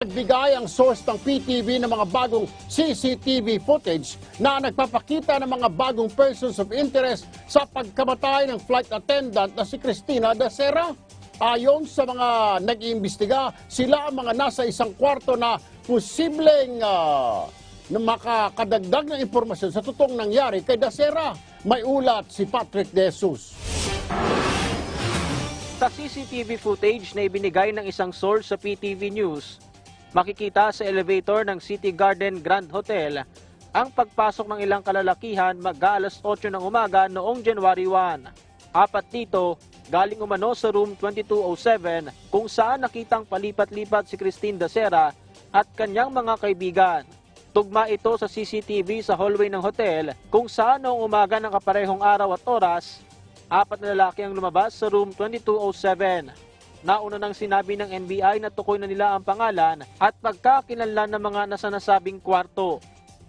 Nagbigay ang source ng PTV ng mga bagong CCTV footage na nagpapakita ng mga bagong persons of interest sa pagkamatay ng flight attendant na si Cristina Dacera. Ayon sa mga nag-iimbestiga, sila ang mga nasa isang kwarto na posibleng na makakadagdag ng impormasyon sa totoong nangyari kay Dacera. May ulat si Patrick De Jesus. Sa CCTV footage na ibinigay ng isang source sa PTV News, makikita sa elevator ng City Garden Grand Hotel ang pagpasok ng ilang kalalakihan mag-aalas 8 ng umaga noong January 1. Apat dito, galing umano sa room 2207 kung saan nakitang palipat-lipat si Cristina Dacera at kanyang mga kaibigan. Tugma ito sa CCTV sa hallway ng hotel kung saan noong umaga ng kaparehong araw at oras, apat na lalaki ang lumabas sa room 2207. Nauna nang sinabi ng NBI na tukoy na nila ang pangalan at pagkakilanlan ng mga nasanasabing kwarto.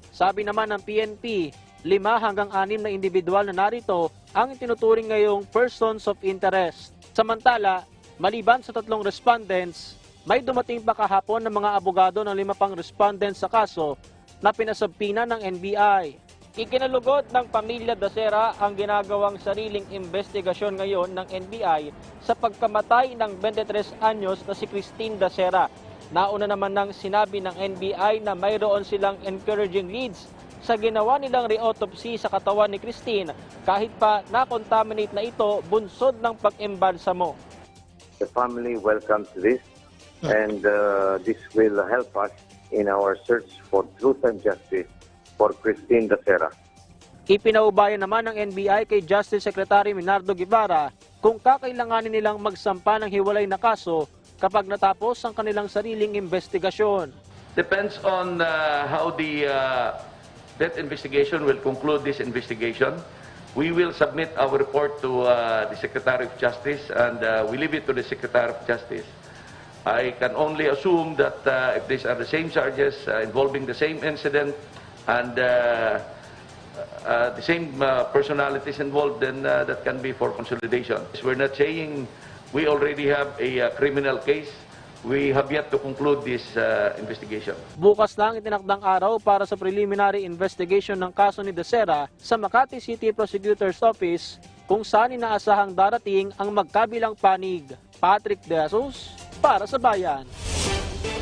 Sabi naman ng PNP, 5 hanggang 6 na individual na narito ang itinuturing ngayong persons of interest. Samantala, maliban sa 3 respondents, may dumating pa kahapon ng mga abogado ng 5 pang respondents sa kaso na pinasabpina ng NBI. Ikinalugod ng pamilya Dacera ang ginagawang sariling investigasyon ngayon ng NBI sa pagkamatay ng 23 anyos na si Cristina Dacera. Nauna naman nang sinabi ng NBI na mayroon silang encouraging leads sa ginawa nilang re-autopsy sa katawan ni Cristina kahit pa na-contaminate na ito bunsod ng pag-embalsamo. The family welcomes this and this will help us in our search for truth and justice for Cristina Dacera. Ipinaubayan naman ng NBI kay Justice Secretary Minardo Guevara kung kakailanganin nilang magsampa ng hiwalay na kaso kapag natapos ang kanilang sariling investigasyon. Depends on how that investigation will conclude this investigation. We will submit our report to the Secretary of Justice and we leave it to the Secretary of Justice. I can only assume that if these are the same charges involving the same incident and the same personalities involved, then that can be for consolidation. We're not saying we already have a criminal case. We have yet to conclude this investigation. Bukas lang itinakdang araw para sa preliminary investigation ng kaso ni Dacera sa Makati City Prosecutor's Office kung saan inaasahang darating ang magkabilang panig. Patrick De Jesus para sa Bayan.